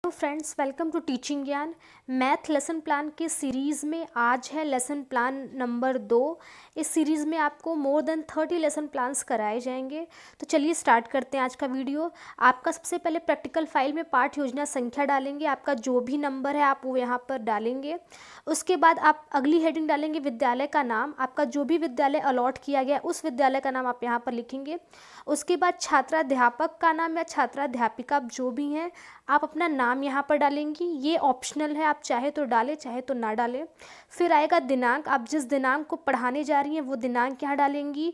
Hello friends, welcome to teaching Gyan. Math lesson plan की series में आज है लेसन प्लान नंबर 2। इस सीरीज़ में आपको मोर देन 30 लेसन प्लान्स कराए जाएंगे। तो चलिए स्टार्ट करते हैं आज का वीडियो। आपका सबसे पहले प्रैक्टिकल फाइल में पाठ योजना संख्या डालेंगे, आपका जो भी नंबर है आप वो यहाँ पर डालेंगे। उसके बाद आप अगली हेडिंग डालेंगे विद्यालय का नाम, आपका जो भी विद्यालय अलॉट किया गया उस विद्यालय का नाम आप यहाँ पर लिखेंगे। उसके बाद छात्राध्यापक का नाम या छात्राध्यापिका आप जो भी हैं आप अपना नाम यहाँ पर डालेंगी। ये ऑप्शनल है, आप चाहे तो डालें चाहे तो ना डालें। फिर आएगा दिनांक, आप जिस दिनांक को पढ़ाने जा रही हैं वो दिनांक यहाँ डालेंगी।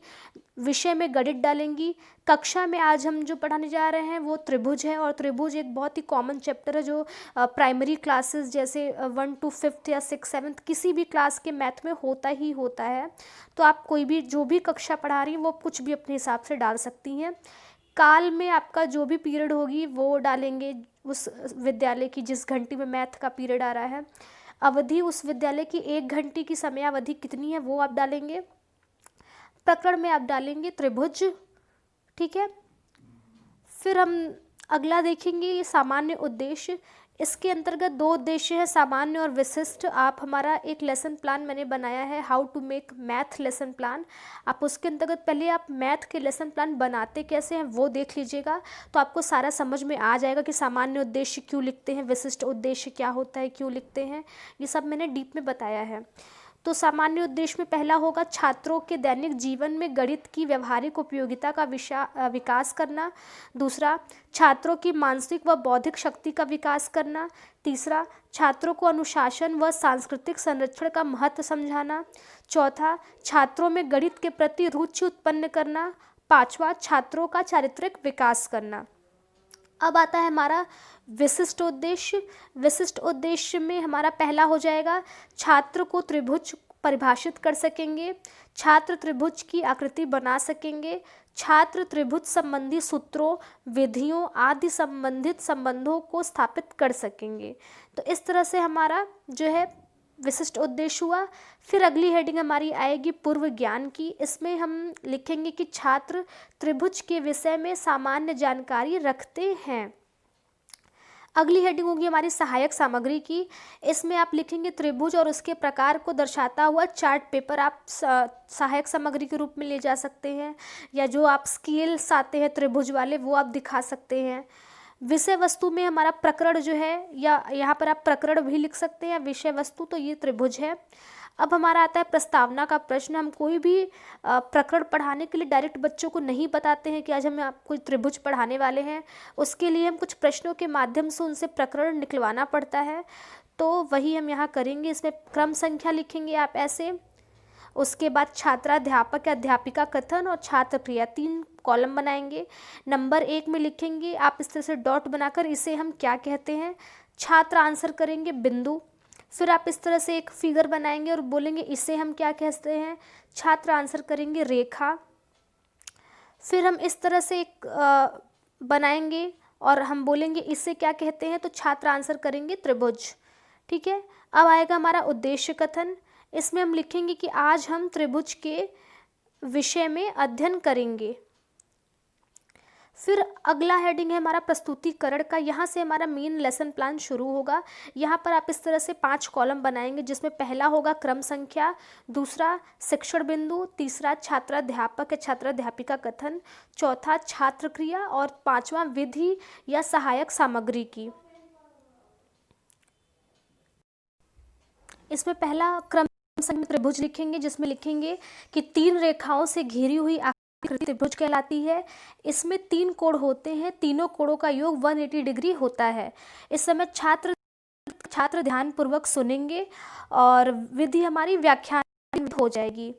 विषय में गणित डालेंगी। कक्षा में आज हम जो पढ़ाने जा रहे हैं वो त्रिभुज है, और त्रिभुज एक बहुत ही कॉमन चैप्टर है जो प्राइमरी क्लासेस जैसे 1 to 5th या 6th 7th किसी भी क्लास के मैथ में होता ही होता है। तो आप कोई भी जो भी कक्षा पढ़ा रही हैं वो कुछ भी अपने हिसाब से डाल सकती हैं। काल में आपका जो भी पीरियड होगी वो डालेंगे, उस विद्यालय की जिस घंटी में मैथ का पीरियड आ रहा है। अवधि उस विद्यालय की 1 घंटे की समयावधि कितनी है वो आप डालेंगे। प्रकरण में आप डालेंगे त्रिभुज, ठीक है। फिर हम अगला देखेंगे ये सामान्य उद्देश्य। इसके अंतर्गत 2 उद्देश्य हैं, सामान्य और विशिष्ट। आप हमारा एक लेसन प्लान मैंने बनाया है, how to make math lesson plan. आप उसके अंतर्गत पहले आप मैथ के लेसन प्लान बनाते कैसे हैं वो देख लीजिएगा, तो आपको सारा समझ में आ जाएगा कि सामान्य उद्देश्य क्यों लिखते हैं, विशिष्ट उद्देश्य क्या होता है, क्यों लिखते हैं। ये सब मैंने डीप में बताया है। तो सामान्य उद्देश्य में पहला होगा छात्रों के दैनिक जीवन में गणित की व्यवहारिक उपयोगिता का विकास करना। दूसरा, छात्रों की मानसिक व बौद्धिक शक्ति का विकास करना। तीसरा, छात्रों को अनुशासन व सांस्कृतिक संरक्षण का महत्व समझाना। चौथा, छात्रों में गणित के प्रति रुचि उत्पन्न करना। पांचवा, छात्रों का चारित्रिक विकास करना। अब आता है हमारा विशिष्ट उद्देश्य। विशिष्ट उद्देश्य में हमारा पहला हो जाएगा छात्र को त्रिभुज परिभाषित कर सकेंगे, छात्र त्रिभुज की आकृति बना सकेंगे, छात्र त्रिभुज संबंधी सूत्रों, विधियों आदि संबंधित संबंधों को स्थापित कर सकेंगे। तो इस तरह से हमारा जो है विशिष्ट उद्देश्य हुआ। फिर अगली हेडिंग हमारी आएगी पूर्व ज्ञान की। इसमें हम लिखेंगे कि छात्र त्रिभुज के विषय में सामान्य जानकारी रखते हैं। अगली हेडिंग होगी हमारी सहायक सामग्री की। इसमें आप लिखेंगे त्रिभुज और उसके प्रकार को दर्शाता हुआ चार्ट पेपर आप सहायक सामग्री के रूप में ले जा सकते हैं, या जो आप स्केल्स आते हैं त्रिभुज वाले वो आप दिखा सकते हैं। विषय वस्तु में हमारा प्रकरण जो है, या यहाँ पर आप प्रकरण भी लिख सकते हैं, विषय वस्तु तो ये त्रिभुज है। अब हमारा आता है प्रस्तावना का प्रश्न। हम कोई भी प्रकरण पढ़ाने के लिए डायरेक्ट बच्चों को नहीं बताते हैं कि आज हम आपको त्रिभुज पढ़ाने वाले हैं। उसके लिए हम कुछ प्रश्नों के माध्यम से उनसे प्रकरण निकलवाना पड़ता है, तो वही हम यहाँ करेंगे। इसमें क्रम संख्या लिखेंगे आप ऐसे। उसके बाद छात्राध्यापक या अध्यापिका कथन और छात्र क्रिया 3 कॉलम बनाएंगे। नंबर 1 में लिखेंगे आप इस तरह से डॉट बनाकर, इसे हम क्या कहते हैं। छात्र आंसर करेंगे बिंदु। फिर आप इस तरह से एक फिगर बनाएंगे और बोलेंगे इसे हम क्या कहते हैं। छात्र आंसर करेंगे रेखा। फिर हम इस तरह से एक बनाएंगे और हम बोलेंगे इसे क्या कहते हैं, तो छात्र आंसर करेंगे त्रिभुज, ठीक है। अब आएगा हमारा उद्देश्य कथन। इसमें हम लिखेंगे कि आज हम त्रिभुज के विषय में अध्ययन करेंगे। फिर अगला हेडिंग है हमारा प्रस्तुतिकरण का। यहाँ से हमारा मेन लेसन प्लान शुरू होगा। यहाँ पर आप इस तरह से 5 कॉलम बनाएंगे, जिसमें पहला होगा क्रम संख्या, दूसरा शिक्षण बिंदु, तीसरा छात्राध्यापक या छात्राध्यापिका कथन, चौथा छात्र क्रिया और 5वां विधि या सहायक सामग्री की। इसमें पहला क्रम संख्या त्रिभुज लिखेंगे, जिसमें लिखेंगे कि 3 रेखाओं से घिरी हुई आकृति त्रिभुज कहलाती है। इसमें 3 कोण होते हैं, तीनों कोणों का योग 180 डिग्री होता है। इस समय छात्र ध्यान पूर्वक सुनेंगे और विधि हमारी व्याख्यान हो जाएगी,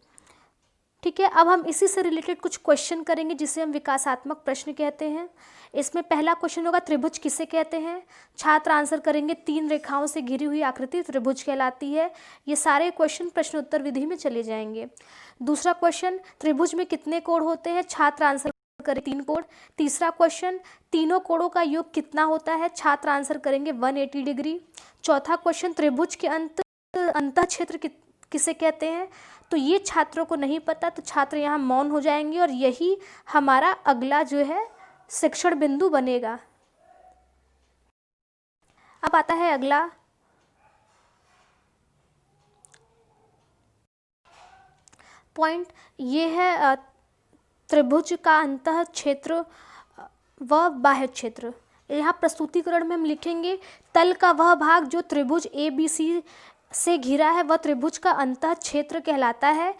ठीक है। अब हम इसी से रिलेटेड कुछ क्वेश्चन करेंगे जिसे हम विकासात्मक प्रश्न कहते हैं। इसमें पहला क्वेश्चन होगा त्रिभुज किसे कहते हैं। छात्र आंसर करेंगे 3 रेखाओं से घिरी हुई आकृति त्रिभुज कहलाती है। ये सारे क्वेश्चन प्रश्न उत्तर विधि में चले जाएंगे। दूसरा क्वेश्चन, त्रिभुज में कितने कोण होते हैं। छात्र आंसर करें 3 कोण। तीसरा क्वेश्चन, तीनों कोणों का योग कितना होता है। छात्र आंसर करेंगे 180 डिग्री। चौथा क्वेश्चन, त्रिभुज के अंतः क्षेत्र किसे कहते हैं। तो ये छात्रों को नहीं पता, तो छात्र यहाँ मौन हो जाएंगे और यही हमारा अगला जो है शिक्षण बिंदु बनेगा। अब आता है अगला पॉइंट, ये है त्रिभुज का अंतः क्षेत्र व बाह्य क्षेत्र। यहाँ प्रस्तुतिकरण में हम लिखेंगे तल का वह भाग जो त्रिभुज ए बी सी से घिरा है वह त्रिभुज का अंतः क्षेत्र कहलाता है।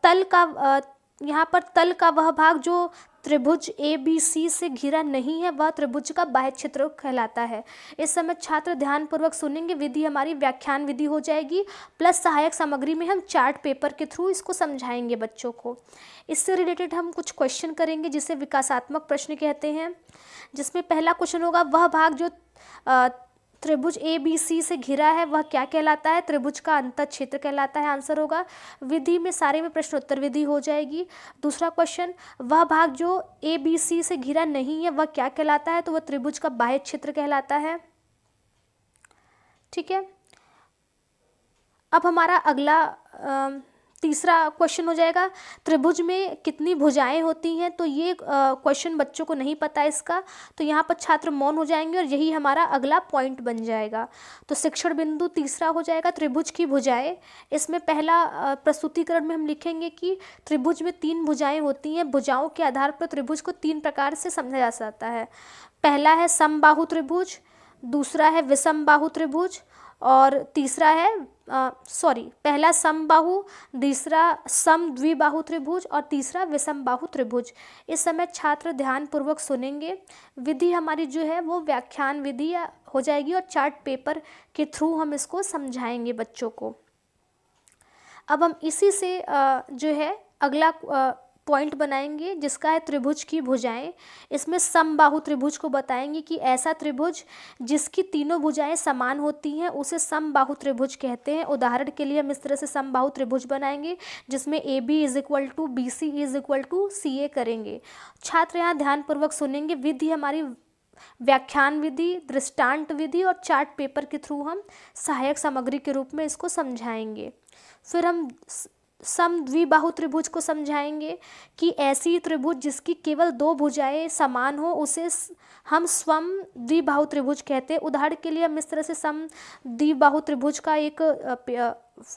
तल का यहाँ पर तल का वह भाग जो त्रिभुज ए बी सी से घिरा नहीं है वह त्रिभुज का बाह्य क्षेत्र कहलाता है। इस समय छात्र ध्यानपूर्वक सुनेंगे। विधि हमारी व्याख्यान विधि हो जाएगी, प्लस सहायक सामग्री में हम चार्ट पेपर के थ्रू इसको समझाएंगे बच्चों को। इससे रिलेटेड हम कुछ क्वेश्चन करेंगे जिसे विकासात्मक प्रश्न कहते हैं, जिसमें पहला क्वेश्चन होगा वह भाग जो त्रिभुज ए बी सी से घिरा है वह क्या कहलाता है? त्रिभुज का अंतः क्षेत्र कहलाता है। आंसर होगा विधि में, सारे में प्रश्नोत्तर विधि हो जाएगी। दूसरा क्वेश्चन, वह भाग जो ए बी सी से घिरा नहीं है वह क्या कहलाता है? तो वह त्रिभुज का बाह्य क्षेत्र कहलाता है। ठीक है, अब हमारा अगला तीसरा क्वेश्चन हो जाएगा त्रिभुज में कितनी भुजाएं होती हैं? तो ये क्वेश्चन बच्चों को नहीं पता इसका, तो यहाँ पर छात्र मौन हो जाएंगे और यही हमारा अगला पॉइंट बन जाएगा। तो शिक्षण बिंदु तीसरा हो जाएगा त्रिभुज की भुजाएं। इसमें पहला प्रस्तुतिकरण में हम लिखेंगे कि त्रिभुज में 3 भुजाएं होती हैं। भुजाओं के आधार पर त्रिभुज को 3 प्रकार से समझा जा सकता है। पहला है समबाहु त्रिभुज, दूसरा है विषमबाहु त्रिभुज और तीसरा है पहला समबाहु, दूसरा समद्विबाहु त्रिभुज और तीसरा विषमबाहु त्रिभुज। इस समय छात्र ध्यानपूर्वक सुनेंगे। विधि हमारी जो है वो व्याख्यान विधि हो जाएगी और चार्ट पेपर के थ्रू हम इसको समझाएंगे बच्चों को। अब हम इसी से जो है अगला पॉइंट बनाएंगे जिसका है त्रिभुज की भुजाएं। इसमें समबाहु त्रिभुज को बताएंगे कि ऐसा त्रिभुज जिसकी तीनों भुजाएं समान होती हैं उसे समबाहु त्रिभुज कहते हैं। उदाहरण के लिए हम इस तरह से समबाहु त्रिभुज बनाएंगे जिसमें A B is equal to B C is equal to C A करेंगे। छात्र यहाँ ध्यानपूर्वक सुनेंगे। विधि हमारी व्याख्यान विधि, दृष्टांत विधि और चार्ट पेपर के थ्रू हम सहायक सामग्री के रूप में इसको समझाएंगे। फिर हम समद्विबाहु त्रिभुज को समझाएंगे कि ऐसी त्रिभुज जिसकी केवल 2 भुजाएं समान हो उसे हम समद्विबाहु त्रिभुज कहते हैं। उदाहरण के लिए हम इस तरह से समद्विबाहु त्रिभुज का एक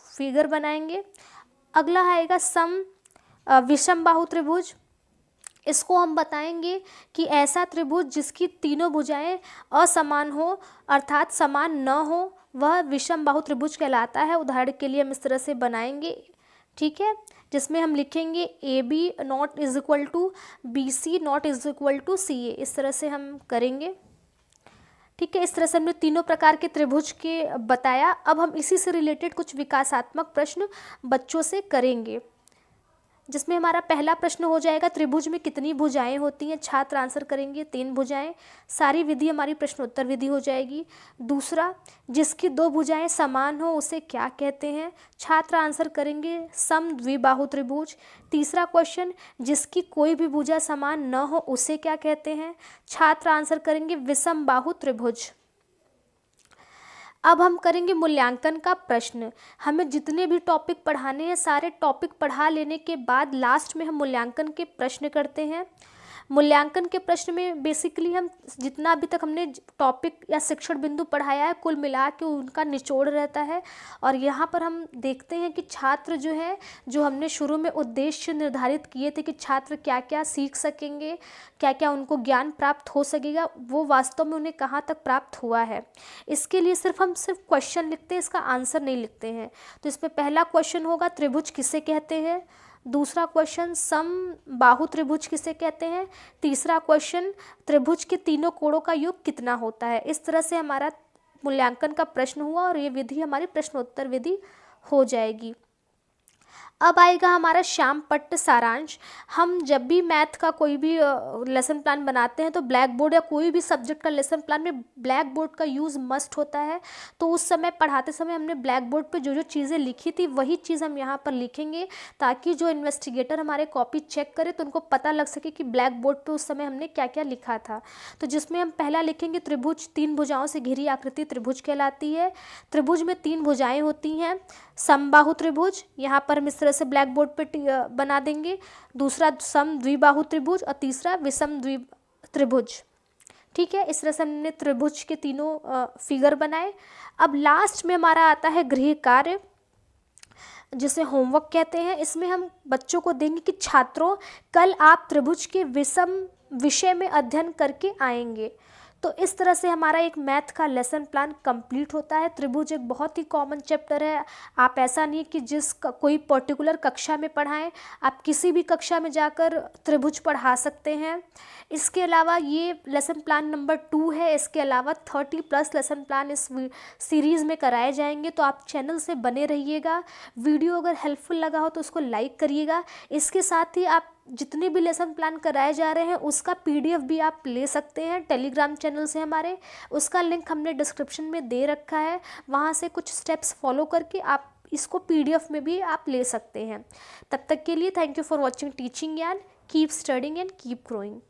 फिगर बनाएंगे। अगला आएगा विषमबाहु त्रिभुज। इसको हम बताएंगे कि ऐसा त्रिभुज जिसकी तीनों भुजाएं असमान हो अर्थात समान न हो वह विषमबाहु त्रिभुज कहलाता है। उदाहरण के लिए हम इस तरह से बनाएंगे, ठीक है, जिसमें हम लिखेंगे A B naught is equal to B C naught is equal to C A. इस तरह से हम करेंगे। ठीक है, इस तरह से हमने तीनों प्रकार के त्रिभुज के बताया। अब हम इसी से रिलेटेड कुछ विकासात्मक प्रश्न बच्चों से करेंगे, जिसमें हमारा पहला प्रश्न हो जाएगा त्रिभुज में कितनी भुजाएं होती हैं? छात्र आंसर करेंगे 3 भुजाएं। सारी विधि हमारी प्रश्नोत्तर विधि हो जाएगी। दूसरा, जिसकी 2 भुजाएं समान हो उसे क्या कहते हैं? छात्र आंसर करेंगे समद्विबाहु त्रिभुज। तीसरा क्वेश्चन, जिसकी कोई भी भुजा समान न हो उसे क्या कहते हैं? छात्र आंसर करेंगे विषमबाहु त्रिभुज। अब हम करेंगे मूल्यांकन का प्रश्न। हमें जितने भी टॉपिक पढ़ाने हैं सारे टॉपिक पढ़ा लेने के बाद लास्ट में हम मूल्यांकन के प्रश्न करते हैं। मूल्यांकन के प्रश्न में बेसिकली हम जितना अभी तक हमने टॉपिक या शिक्षण बिंदु पढ़ाया है कुल मिला के उनका निचोड़ रहता है। और यहाँ पर हम देखते हैं कि छात्र जो है, जो हमने शुरू में उद्देश्य निर्धारित किए थे कि छात्र क्या क्या सीख सकेंगे, क्या क्या उनको ज्ञान प्राप्त हो सकेगा, वो वास्तव में उन्हें कहाँ तक प्राप्त हुआ है। इसके लिए हम सिर्फ क्वेश्चन लिखते हैं, इसका आंसर नहीं लिखते हैं। तो इसमें पहला क्वेश्चन होगा त्रिभुज किसे कहते हैं। दूसरा क्वेश्चन समबाहु त्रिभुज किसे कहते हैं। तीसरा क्वेश्चन त्रिभुज के तीनों कोणों का योग कितना होता है। इस तरह से हमारा मूल्यांकन का प्रश्न हुआ और ये विधि हमारी प्रश्नोत्तर विधि हो जाएगी। अब आएगा हमारा श्यामपट्ट सारांश। हम जब भी मैथ का कोई भी लेसन प्लान बनाते हैं तो ब्लैक बोर्ड या कोई भी सब्जेक्ट का लेसन प्लान में ब्लैक बोर्ड का यूज़ मस्ट होता है। तो उस समय पढ़ाते समय हमने ब्लैक बोर्ड पे जो जो चीज़ें लिखी थी वही चीज़ हम यहाँ पर लिखेंगे, ताकि जो इन्वेस्टिगेटर हमारे कॉपी चेक करे तो उनको पता लग सके कि ब्लैक बोर्ड पर उस समय हमने क्या क्या लिखा था। तो जिसमें हम पहला लिखेंगे त्रिभुज 3 भुजाओं से घिरी आकृति त्रिभुज कहलाती है। त्रिभुज में 3 भुजाएँ होती हैं। समबाहु त्रिभुज, यहाँ पर हम इस तरह से ब्लैक बोर्ड पे बना देंगे। दूसरा समद्विबाहु त्रिभुज और तीसरा विषम त्रिभुज। ठीक है, इस तरह से हमने त्रिभुज के तीनों फिगर बनाए। अब लास्ट में हमारा आता है गृह कार्य, जिसे होमवर्क कहते हैं। इसमें हम बच्चों को देंगे कि छात्रों, कल आप त्रिभुज के विषम विषय में अध्ययन करके आएंगे। तो इस तरह से हमारा एक मैथ का लेसन प्लान कंप्लीट होता है। त्रिभुज एक बहुत ही कॉमन चैप्टर है। आप ऐसा नहीं कि कोई पर्टिकुलर कक्षा में पढ़ाएं, आप किसी भी कक्षा में जाकर त्रिभुज पढ़ा सकते हैं। इसके अलावा ये लेसन प्लान नंबर 2 है। इसके अलावा 30+ लेसन प्लान इस सीरीज़ में कराए जाएंगे। तो आप चैनल से बने रहिएगा। वीडियो अगर हेल्पफुल लगा हो तो उसको लाइक करिएगा। इसके साथ ही आप जितने भी लेसन प्लान कराए जा रहे हैं उसका PDF भी आप ले सकते हैं टेलीग्राम चैनल से हमारे। उसका लिंक हमने डिस्क्रिप्शन में दे रखा है, वहाँ से कुछ स्टेप्स फॉलो करके आप इसको PDF में भी आप ले सकते हैं। तब तक के लिए thank you for watching Teaching Gyan. Keep studying and keep growing.